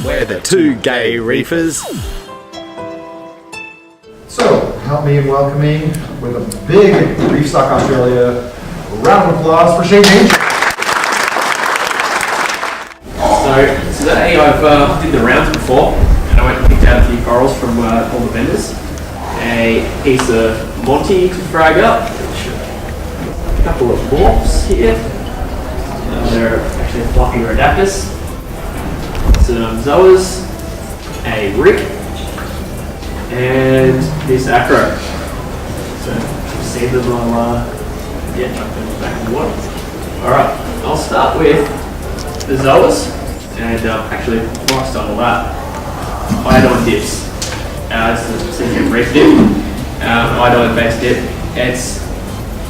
We're the two gay reefers. So, help me in welcoming with a big ReefStock Australia round of applause for Shane Danger. So today I've did the rounds before, and I went and picked out a few corals from all the vendors. A piece of Monti to frag up, a couple of Morphs here. They're actually fluffy Rhodaptus. Some Zoas, a Rick, and this Acro. So see them, I'll jump them back in the water. Alright, I'll start with the Zoas, and actually before I start all that, iodine dips. It's a Seachem Reef Dip, iodine based dip. It's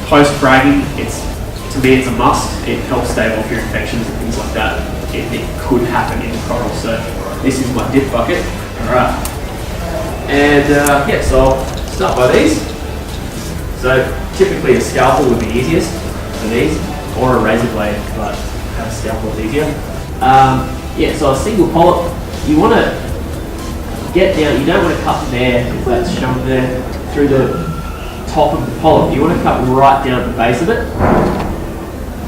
post-fragging, to me it's a must. It helps stave off your infections and things like that if it could happen in the coral. So this is my dip bucket. Alright. And so I'll start by these. So typically a scalpel would be easiest for these, or a razor blade, but a scalpel is easier. So a single polyp, you want to get down, you don't want to cut there, if that's shown there, through the top of the polyp. You want to cut right down at the base of it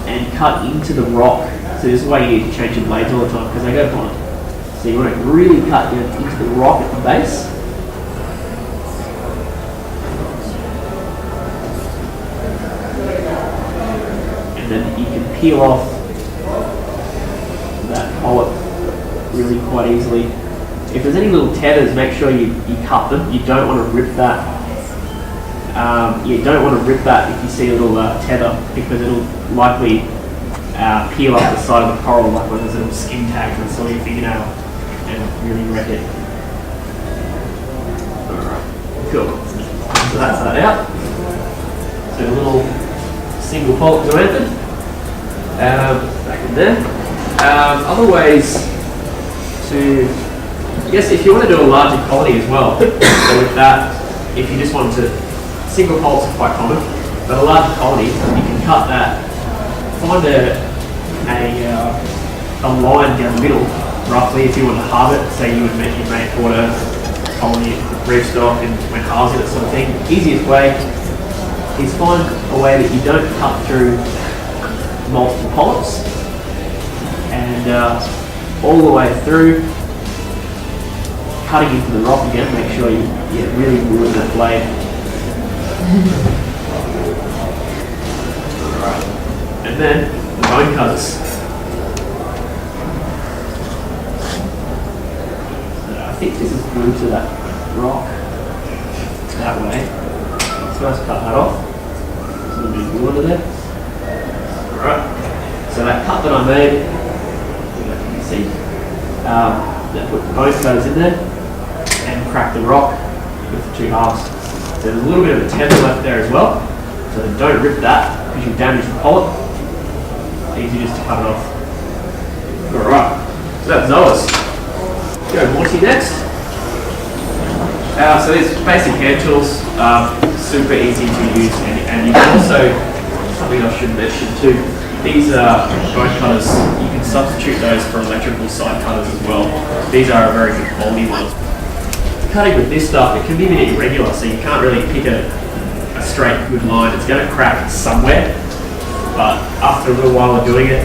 and cut into the rock. So this is why you need to change your blades all the time, because they go blind. So you want to really cut down into the rock at the base. And then you can peel off that polyp really quite easily. If there's any little tethers, make sure you cut them. You don't want to rip that. You don't want to rip that if you see a little tether, because it'll likely peel off the side of the coral, like when there's a little skin tag and still your fingernail, and really wreck it. Alright, cool. So that's that out. So a little single polyp zoanthid. Back in there. Other ways to, I guess if you want to do a larger colony as well, so with that, if you just want to, single polyps are quite common, but a larger colony, you can cut that, find a line down the middle, roughly, if you want to halve it. Say you may have bought a colony of ReefStock and went halves it, that sort of thing. Easiest way is find a way that you don't cut through multiple polyps, and all the way through, cutting into the rock again. Make sure you really ruin that blade. Alright, and then the bone cutters. I think this is glued to that rock that way. Let's first cut that off. There's a little bit of glue under there. Alright, so that cut that I made, you can see, I put the bone cutters in there and crack the rock with the two halves. So there's a little bit of a tether left there as well, so don't rip that because you'll damage the polyp. Easy just to cut it off. Alright, so that's Zoas. Go Monti next. So these basic hand tools, super easy to use, and you can also, something I should mention too, these bone cutters, you can substitute those for electrical side cutters as well. These are a very good quality ones. Cutting with this stuff, it can be a bit irregular, so you can't really pick a straight good line. It's going to crack somewhere, but after a little while of doing it,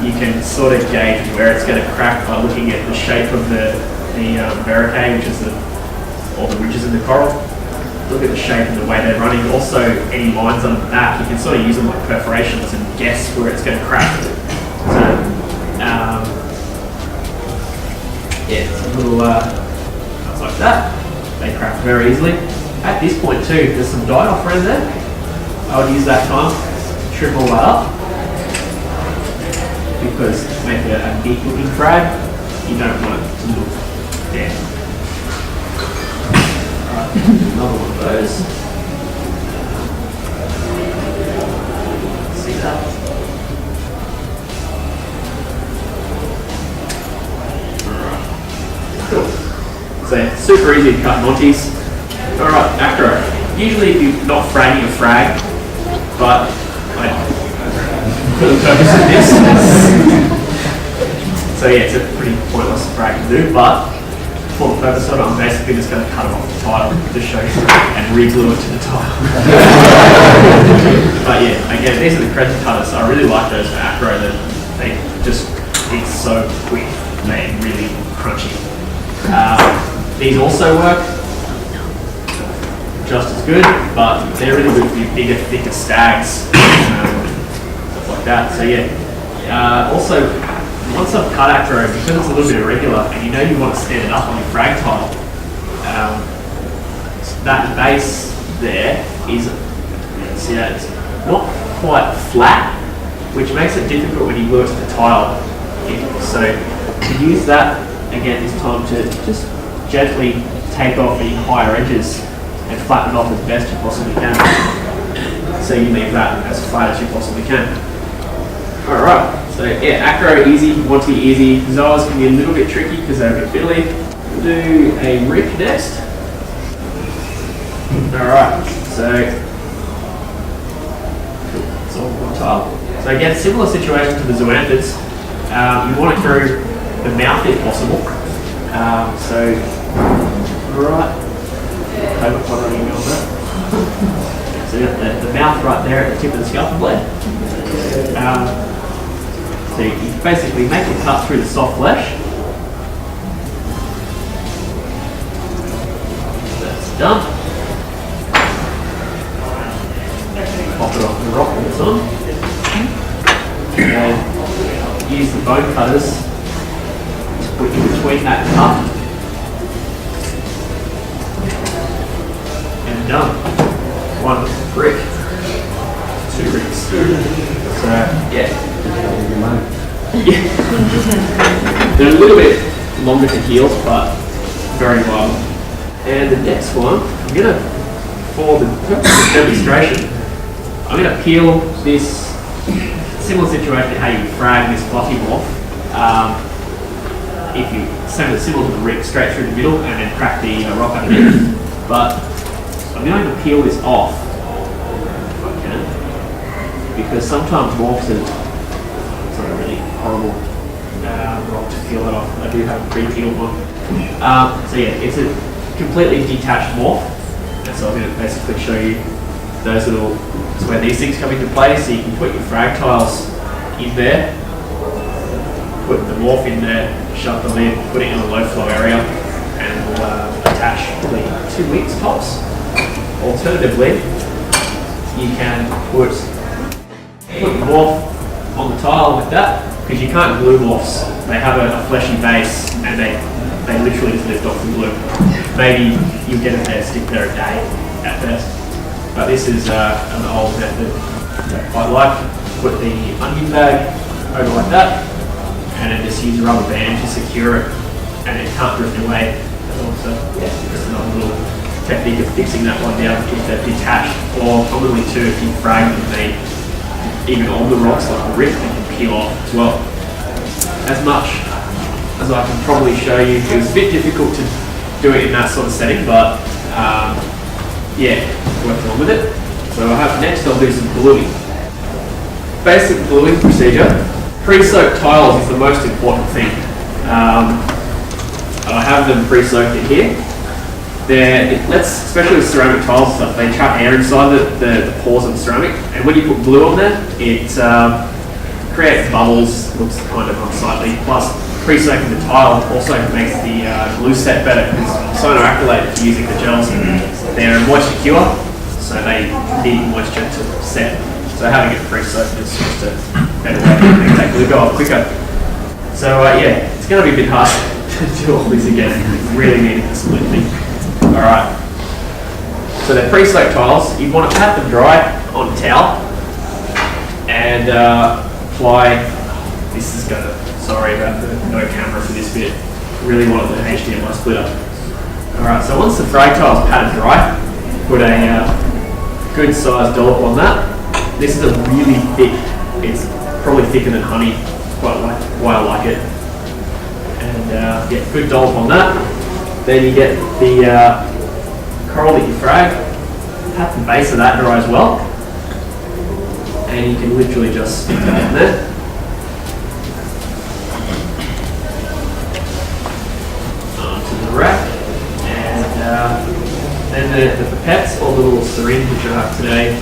you can sort of gauge where it's going to crack by looking at the shape of the veracay, which is all the ridges in the coral. Look at the shape and the way they're running. Also, any lines on the back, you can sort of use them like perforations and guess where it's going to crack. So, it's a little cuts like that. They crack very easily. At this point too, there's some dye off around there. I would use that time to trim all that up, because to make a neat looking frag, you don't want it to look dead. Alright, another one of those. See that? Alright. Cool. So super easy to cut Montis. Alright, Acro. Usually if you're not fragging a frag, but for the purpose of this, So yeah, it's a pretty pointless frag to do, but for the purpose of it, I'm basically just going to cut it off the tile to show you and re-glue it to the tile. But yeah, again, these are the crescent cutters. I really like those for Acro. That they just, it's so quick, they're really crunchy. These also work just as good, but they're really good for your bigger, thicker stags, stuff like that. So yeah, also once I've cut Acro, because it's a little bit irregular, and you know you want to stand it up on your frag tile, that base there is, see that, it's not quite flat, which makes it difficult when you glue it to the tile. So to use that, again, it's time to just gently take off the higher edges and flatten it off as best you possibly can. So you leave that as flat as you possibly can. Alright, so yeah, Acro easy, Monti easy. Zoas can be a little bit tricky because they're a bit fiddly. We'll do a Rick next. Alright, so it's all one tile. So again, similar situation to the zoanthids. You want to through the mouth if possible. So, right, so you got the mouth right there at the tip of the scalpel blade. So you basically make a cut through the soft flesh. That's done. Pop it off the rock when it's on. And use the bone cutters to put in between that cut. And done. One brick, two bricks. So yeah. They're a little bit longer to heal, but very viable. And the next one, I'm gonna, for the purpose of demonstration, I'm gonna peel this. Similar situation to how you frag this fluffy morph. If you send it similar to the Rick, straight through the middle and then crack the rock underneath. But I'm going to peel this off if I can, because sometimes morphs are, it's not a really horrible rock to peel it off. I do have a pre-peeled one. So yeah, it's a completely detached morph, and so I'm going to basically show you those little, it's where these things come into play, so you can put your frag tiles in there, put the morph in there, shut the lid, put it in a low flow area, and we'll attach probably 2 weeks tops. Alternatively, you can put the morph on the tile like that, because you can't glue morphs. They have a fleshy base, and they literally just lift off the glue. Maybe you get it there, stick there a day at best. But this is an old method that I like. Put the onion bag over like that, and then just use a rubber band to secure it, and it can't drift away. So yeah, just another little technique of fixing that one down if they're detached, or commonly too if you frag them, they even on the rocks like the Rick, they can peel off as well. As much as I can probably show you, it was a bit difficult to do it in that sort of setting, but yeah, worked on with it. So I have next, I'll do some gluing. Basic gluing procedure. Pre-soaked tiles is the most important thing. I have them pre-soaked in here. Especially with ceramic tiles and stuff, they trap air inside the pores of the ceramic, and when you put glue on there, it creates bubbles, looks kind of unsightly. Plus, pre-soaking the tile also makes the glue set better, because cyanoacrylate is using the gels. They're moisture cure, so they need moisture to set. So having it pre-soaked is just a better way to make that glue go up quicker. So yeah, it's going to be a bit hard to do all this again. It's really needed to split thing. Alright, so they're pre-soaked tiles. You want to pat them dry on a towel and apply, this is going to, sorry about the no camera for this bit, really wanted the HDMI splitter. Alright, so once the frag tile's patted dry, put a good sized dollop on that. This is a really thick, it's probably thicker than honey, quite like why I like it. And get a good dollop on that. Then you get the coral that you frag, pat the base of that dry as well. And you can literally just stick that in there. today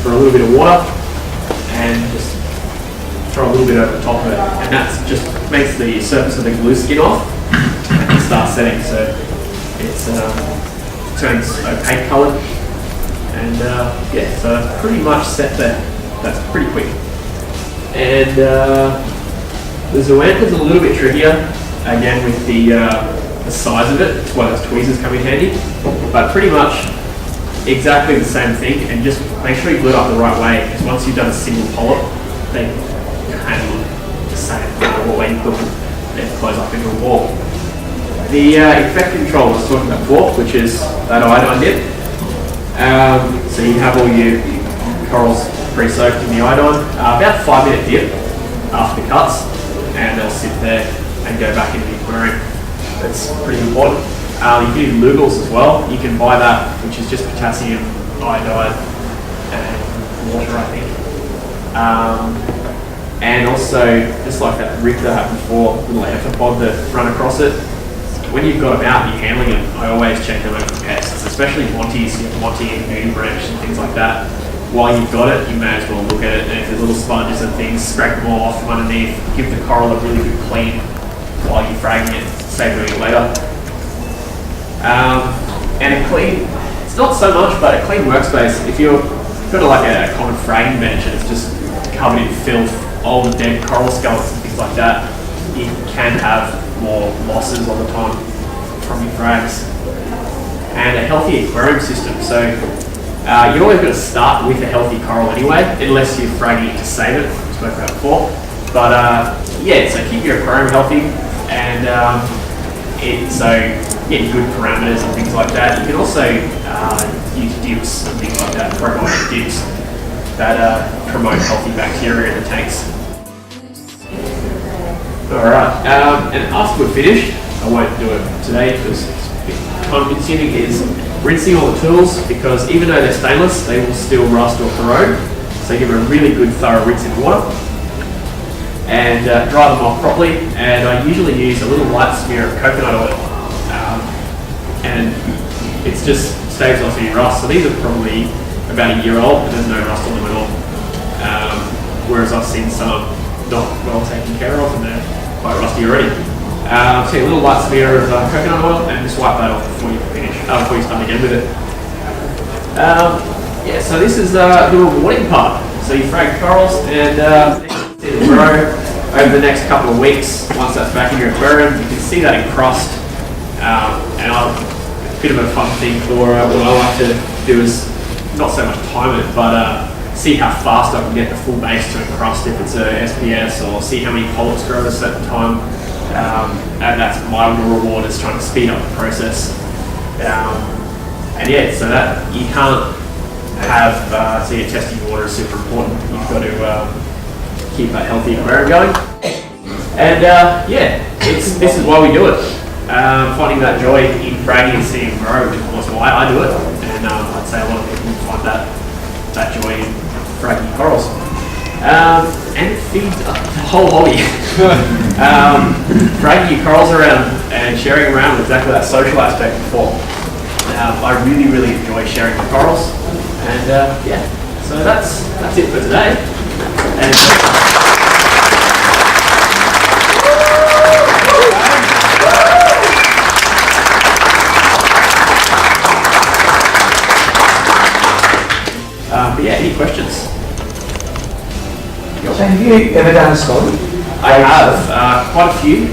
for a little bit of water and just throw a little bit over the top of it, and that just makes the surface of the glue skin off and it starts setting, so it's turns opaque coloured, and yeah, so that's pretty much set there. That's pretty quick. And the Zoantha's a little bit trickier, again with the size of it. That's why those tweezers come in handy, but pretty much exactly the same thing, and just make sure you glue it up the right way, because once you've done a single polyp, they kind of look the same no matter what way you put them, they close up into a wall. The infection control I was talking about before, which is that iodine dip. So you have all your corals pre-soaked in the iodine, about 5-minute dip after the cuts, and they'll sit there and go back into the aquarium. That's pretty important. You can use Lugals as well. You can buy that, which is just potassium iodide and water, I think. And also, just like that rig that I had before, little epipod that run across it. When you've got them out and you're handling them, I always check them over for pests, especially Montis, you have Monti and Moody branch and things like that. While you've got it, you may as well look at it, and if there's little sponges and things, scrape them all off from underneath, give the coral a really good clean while you're fragging it, save doing it later. And a clean, it's not so much, but a clean workspace. If you've got like a common fragging bench and it's just covered in filth, old and dead coral skeletons and things like that, you can have more losses all the time from your frags. And a healthy aquarium system. So you're always going to start with a healthy coral anyway, unless you're fragging it to save it, we spoke about before. But yeah, so keep your aquarium healthy, and get good parameters and things like that. You can also use dips and things like that, probiotic dips that promote healthy bacteria in the tanks. Alright, and after we're finished, I won't do it today because it's a bit time consuming, is rinsing all the tools, because even though they're stainless, they will still rust or corrode. So give it a really good thorough rinse in water and dry them off properly. And I usually use a little light smear of coconut oil, and it's just staves off any rust. So these are probably about a year old, but there's no rust on them at all. Whereas I've seen some not well taken care of and they're quite rusty already. So a little light smear of coconut oil, and just wipe that off before you finish, before you start again with it. Yeah, so this is the rewarding part. So you frag corals, and it'll grow over the next couple of weeks. Once that's back in your aquarium, you can see that encrust. And a bit of a fun thing for what I like to do is not so much time it, but see how fast I can get the full base to encrust if it's a SPS, or see how many polyps grow at a certain time. And that's my little reward, is trying to speed up the process. And yeah, so that you can't have, so your testing water is super important. You've got to keep a healthy aquarium going. And yeah, this is why we do it. Finding that joy in fragging and seeing it grow is of course why I do it. And I'd say a lot of people find that joy in fragging corals. And it feeds the whole hobby. Fragging your corals around and sharing around with exactly that social aspect before. I really, really enjoy sharing the corals. And yeah, so that's it for today. And but yeah, any questions? So have you ever done a Scotty? I have, quite a few.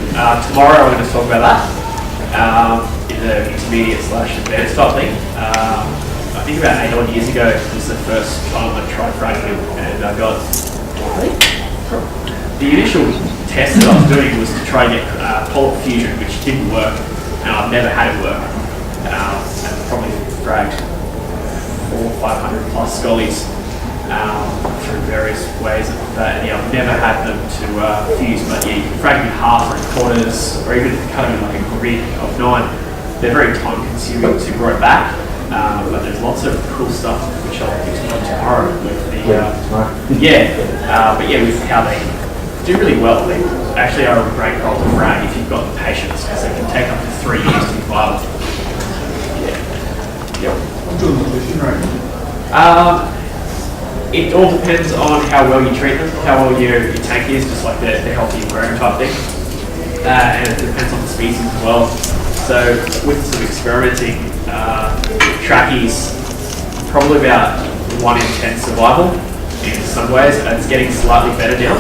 Tomorrow I'm going to talk about that. In the intermediate / advanced type thing. I think about 8 odd years ago was the first time I tried fragging, and I got, the initial test that I was doing was to try and get polyp fusion, which didn't work, and I've never had it work. And probably fragged 400 or 500 plus scollies through various ways of that, and yeah, I've never had them to fuse, but yeah, you can frag them in half or in quarters, or even cut them in like a grid of 9. They're very time consuming to grow back, but there's lots of cool stuff which I'll explain tomorrow with the, but yeah, with how they do really well. They actually are a great coral to frag if you've got the patience, because they can take up to 3 years to be viable. Yeah. Yep. I'm doing the fishing right now. It all depends on how well you treat them, how well your tank is, just like the healthy aquarium type thing. And it depends on the species as well. So with some experimenting, trackies, probably about 1 in 10 survival in some ways. It's getting slightly better now,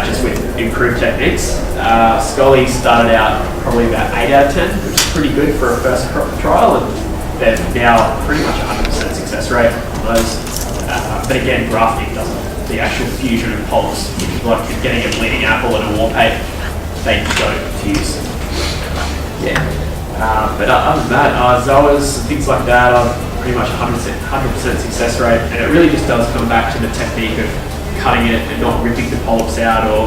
just with improved techniques. Scully started out probably about 8 out of 10, which is pretty good for a first trial, and they're now pretty much 100% success rate on those. But again, grafting doesn't, the actual fusion of polyps, like getting a bleeding apple and a war paint, they don't fuse. Yeah. But other than that, Zoas, things like that, are pretty much 100% success rate, and it really just does come back to the technique of cutting it and not ripping the polyps out, or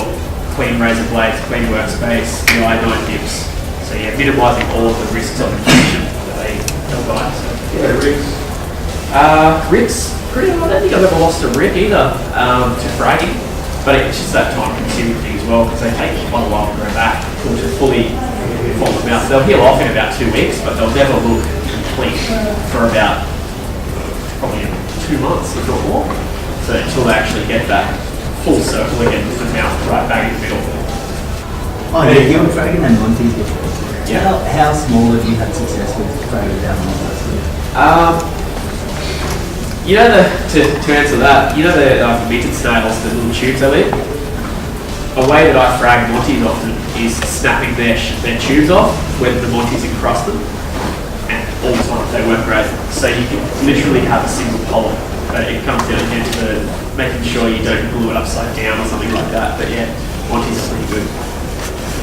clean razor blades, clean workspace, the iodine dips. So yeah, minimising all of the risks of infection that they provide. So, yeah, Rics. Rics, pretty much, I don't think I've ever lost a Rick either to fragging, but it's just that time consuming thing as well, because they take quite a while to grow back to fully form them out. They'll heal off in about 2 weeks, but they'll never look complete for about probably 2 months, if not more. So until they actually get that full circle again with the mouth right back in the middle. Oh yeah, you were Fragging and Monti before. Yeah. How small have you had success with Fragging down on those? You know, to answer that, you know the midget snails, the little tubes they leave? A way that I frag Monties often is snapping their tubes off when the Monties encrust them, and all the time they work great. So you can literally have a single polyp, but it comes down again to making sure you don't glue it upside down or something like that. But yeah, Monties are pretty good.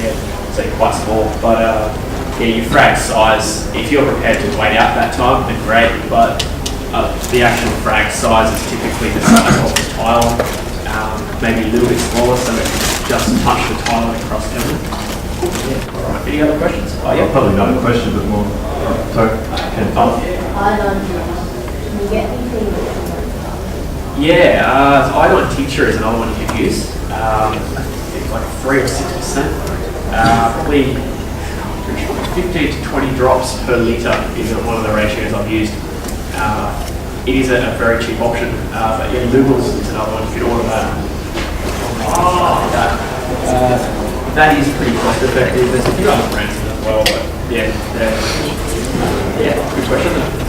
Yeah, so quite small, but yeah, your frag size, if you're prepared to wait out that time, then great, but the actual frag size is typically the size of the tile, maybe a little bit smaller, so it can just touch the tile and cross down it. Yeah, all right. Any other questions? Oh, yeah. Probably not a question, but more. Sorry. Iodine drops. Can you get anything? Yeah, iodine tincture is another one you could use. It's like 3 or 6%. Probably 15 to 20 drops per litre is one of the ratios I've used. It is a very cheap option, but yeah, Lugals is another one. You can order that. That is pretty cost effective. There's a few other brands as well, but yeah, good question.